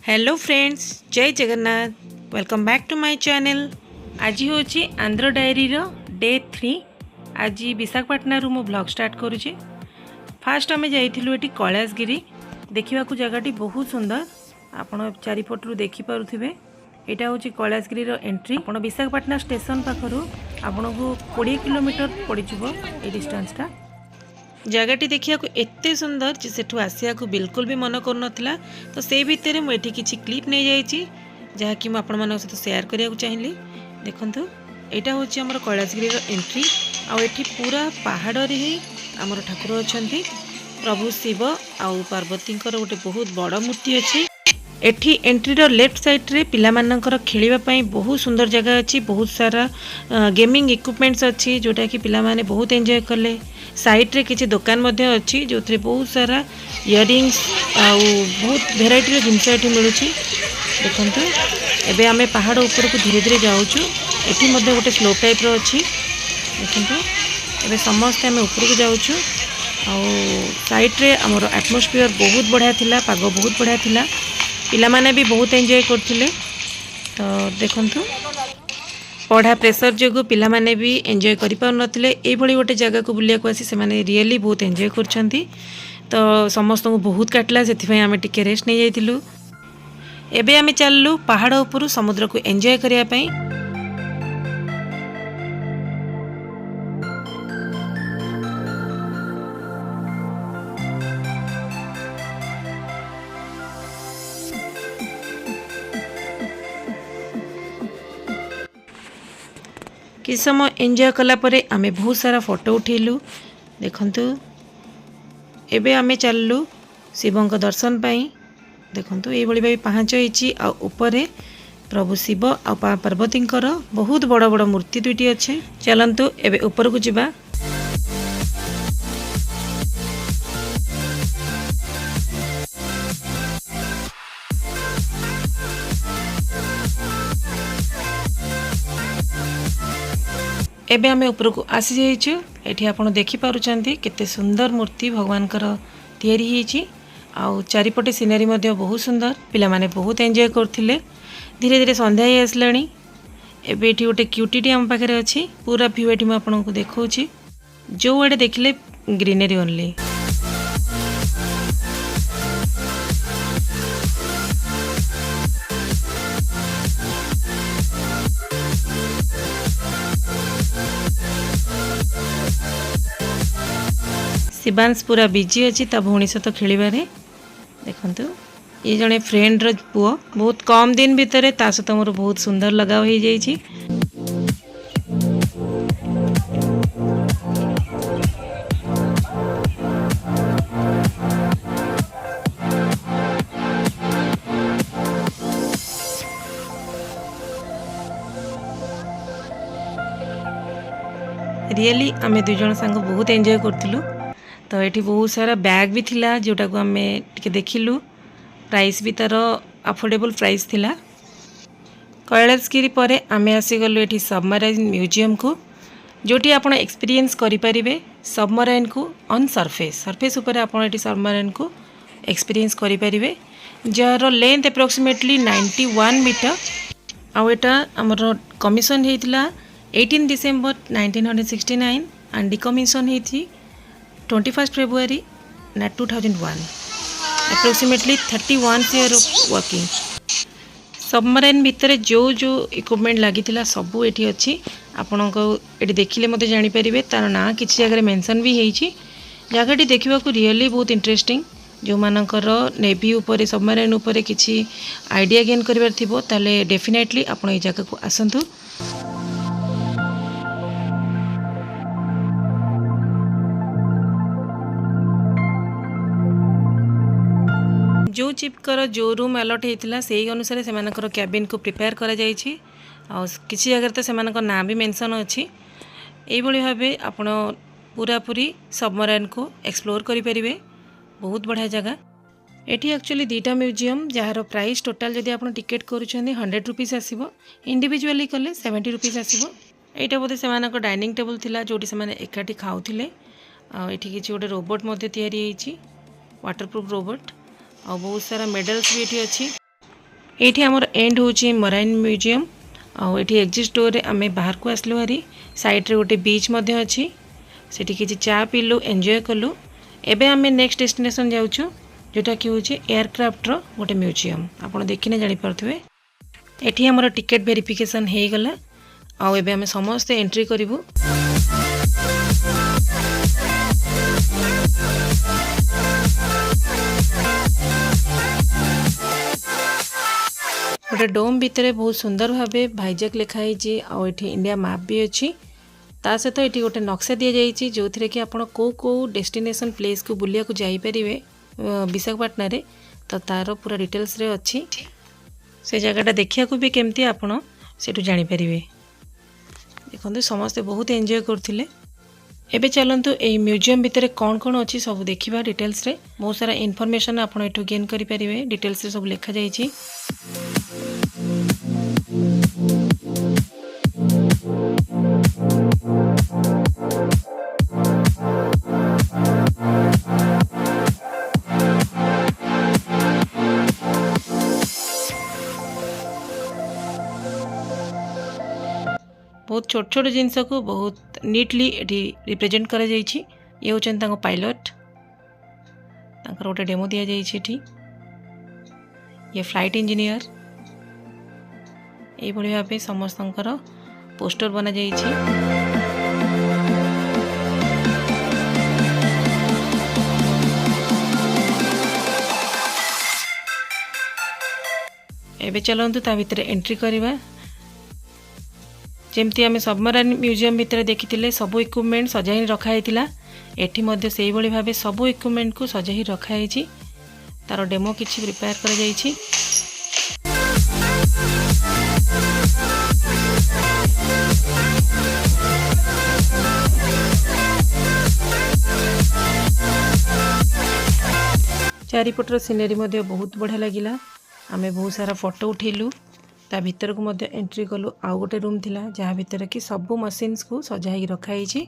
Hello friends, जय Jagannath. Welcome back to my channel. आज हूँ आंध्र डायरी रो डे 3। आज विशाखापाटना रू मो ब्लॉग स्टार्ट करुचे। फास्ट आम जाइलु ये कैलाशगिरी देखा जगह बहुत सुंदर। आपण चारिपटू देखिपे यहाँ हूँ कैलाशगिरी एंट्री। आप विशाखापाटना स्टेशन पाखु आपन को 20 किलोमीटर पड़ ये डिस्टेंसटा। जगहटी देखा एत सुंदर जे सेठू आसिया को बिल्कुल भी मन कर नथिला। तो से भितर मुझे किसी क्लिप नहीं जाइए जहाँकि मुझे आपण मान सहित सेयार करने को चाहिए। देखंतु यहाँ हूँ आमर कैलाशगिरी एंट्री। आठी पूरा पहाड़ ही आमर ठाकुर अच्छा प्रभु शिव आउ पार्वती गोटे बहुत बड़ मूर्ति अच्छी। एठी एंट्री रो लेफ्ट साइड रे पिला मानकर खेलिबा पई बहुत सुंदर जगह अच्छी। बहुत सारा गेमिंग इक्विपमेंट्स अच्छी जोटा कि पिला माने बहुत एंजॉय कले। साइड रे किछि दुकान मध्ये अच्छी जो थे बहुत सारा इयरिंग्स आउ बहुत भेराइटी रो जिनस एठी मिलुछि। देखंतु एबे आमे पहाड़ ऊपर को धीरे धीरे जाउछु। एठी मध्ये गोटे स्लोप टाइप रो अच्छी। देखंतु एबे समस्त आमे ऊपर को जाउछु। आउ साइड रे हमर एटमॉस्फियर बहुत बढ़िया थिला, पाग बहुत बढ़िया थिला। पिला माने भी बहुत एंजॉय करथिले। तो देखंतु पढ़ा प्रेसर जो पिला माने भी एंजॉय करि पाउ नथिले। ए भली गोटे जगह को बुलिया को आसी से माने रियली बहुत एंजॉय करछंती। तो समस्त को बहुत काटला सेथि आमे टिके रेस्ट नहीं जाइतिलु। एबे आमे चललु पहाड़ ऊपर समुद्र को एंजॉय करिया पई। कि समय एंजॉय कला परे आमे बहुत सारा फोटो उठेलु। देखंतु एबे आमे चललु शिवंक दर्शन पाई। देखंतु ए भली भाई पांच होईची आ ऊपर प्रभु शिव आ पार्वती बहुत बड़ बड़ मूर्ति दुईटी अच्छे। चलंतु एबे ऊपर को जिबा। एबे आमे ऊपर को आसी जाइछु। एठी आपण देखि पारुचंती केते सुंदर मूर्ति भगवान कर तयारी हेची। आउ चारिपटे सीनरी मध्ये बहुत सुंदर। पिला माने बहुत एंजॉय करथिले। धीरे धीरे संध्या ही आसलाणी। एबे एठी गोटे क्यूटीटी हम पाखरे अछि। पूरा व्यू एठी म आपण को देखौछि। जो आडे देखले ग्रीनरी ओनली। शिवांश पूरा बिजी अच्छी ता भौणी सहित खेलिबारे। देखंतु ये जने फ्रेंड रो पुओ बहुत कम दिन भितर ता सहित मोर बहुत सुंदर लगाव हो जाइछि। रियली आमे दुई जन संग बहुत एंजॉय करथिलु। तो ये बहुत सारा बैग भी थिला जोटा को आमे टिके देखिलु। प्राइस भी तार अफोर्डेबल प्राइस थिला। कैलाशगिरी परे आमे आसी गलु एठी सबमराइन म्यूजियम को जोटी आपण एक्सपीरियंस करि परिबे सबमराइन को ऑन सरफेस। सरफेस ऊपर आपण एठी सबमराइन को एक्सपीरियंस करि परिबे जार लेंथ अप्रोक्सीमेटली 91 मीटर। आ एटा हमर कमिशन हेतिला 18 डिसेंबर 1969 एंड डिकमिशन हेथि 21 February 2001। Approximately 31 year of working. Submarine भितर जो जो इक्विपमेंट लगी सबू एठी अच्छी। आपण को एठी देखिले मते जानि परिबे तार ना किछि जगह मेंशन भी हेछि। जगहटी देखिबा को रियली बहुत इंटरेस्टिंग। जो मानकर नेवी ऊपर सबमराइन ऊपर किछि आइडिया गेन करबार थिबो ताले डेफिनेटली आपण ए जगह को आसंतु। जो चिप कर जो रूम अलॉट होता से अनुसार से कैबिन को प्रिपेयर करा जाइछि। किसी जगह तो से ना भी मेंशन अच्छी। यही भाव आपण पूरा पूरी सबमराइन को एक्सप्लोर करें। बहुत बढ़िया जगह। एटी एक्चुअली दुईटा म्यूजियम जार प्राइस टोटाल जदि आप टिकेट करुँच 100 रुपीज आसो। इंडिविजुअली कले 70 रुपीज आसो। यहाँ बोधे से डाइनिंग टेबल थिला जोटी से एकाठी खाऊले। ये किसी गोटे रोबोट मध्य तैयारी वाटरप्रूफ रोबोट। और बहुत सारा मेडल्स भी ये अच्छी। ये आमर एंड होची मराइन म्यूजियम आठी एक्जिट डोर रे आमे बाहर को आसलु हारी साइड रे गोटे बीच मध्य अच्छी सेठी किछि चा पीलु एंजॉय कलु। एबे आमे नेक्स्ट डेस्टिनेशन जाउछु जोटा कि होची एयरक्राफ्ट रो गोटे म्यूजियम आपण देखिने जानि परथुवे। एठी हमर टिकट वेरिफिकेशन हे गला आ एबे आमे समस्त एंट्री करिवु। गोटे डोम भितर बहुत सुंदर भावे भाईजैक लिखाई इंडिया मैप भी अच्छी ता सहित ये गोटे नक्शा दि जाइए जो थी कि आप कौ डेस्टिनेशन प्लेस को बुलिया को जापर विशाखापाटना रे तो तार पूरा डिटेल्स रे अच्छी से जगह देखा भी केमती आपड़ से जापर देखते समस्ते बहुत एंजॉय करते। एबे चलतु यही म्यूजियम भितर कौन कौन अच्छी सब देखा डिटेल्स रे बहुत सारा इनफॉरमेशन आप गेन करेंगे डिटेल्स रे सब लिखा जाइए। बहुत छोट छोट जिनस को बहुत नीटली रिप्रेजेंट करा जाइछि। ये होचन तांको पायलट तांकर गोटे डेमो दिया जाइछि। ये फ्लाइट इंजीनियर ये भली भाबे समस्तंकर पोस्टर बना जाइछि। एबे चलंतु ता भितर एंट्री करबा। जमती आम सबमरीन म्यूजियम भितर देखी सबू इक्विपमेंट सजाई रखाई एठी मध्य से भली भाबे सबू इक्विपमेंट को सजाई रखाई तार डेमो किछि प्रिपेयर करा जाइछि। चारिपटर सीनरी मध्य बहुत बढ़िया लगिला। आमे बहुत सारा फोटो उठेलु ता भीतर को मध्य एंट्री कलु। आउ गोटे रूम थिला जहाँ भीतर कि सबू मशीन्स को सजाई रखाई छी।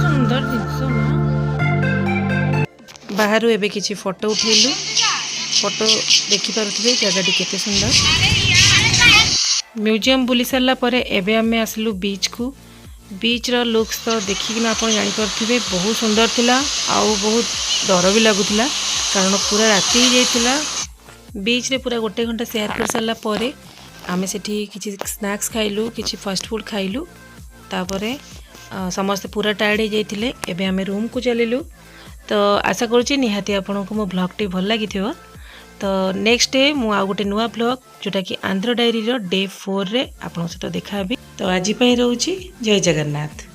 सुंदर जिनस बाहर एबे किछि फोटो उठेलु फोटो देखि पारुथिबे जगह केते सुंदर। म्यूजियम बुली सारा परे एबे आमे आसलु बीच को। बीच रो लुक्स तो देखिकिना आपण जानि परथिबे बहुत सुंदर थिला आउ बहुत डर भी लागुथिला कारण पूरा राति ही जाइथिला। बीच रे पूरा गोटे घंटा शेयर कर सारला परे आमे सेठी किछि स्नैक्स खाइलु किछि फास्ट फूड खाइलु तापरे समस्त पूरा टायर्ड हो जाइथिले। एबे आमे रूम को चलिलु। तो आशा करूची निहाती आपनको मो ब्लॉग टी भल लागिथिबो। तो नेक्स्ट डे मु आ गोटे नुआ ब्लॉग जोटा कि आंध्र डायरी रो डे 4 रे आपन सहित देखाबी। तो आज पई रहउची जय जगन्नाथ।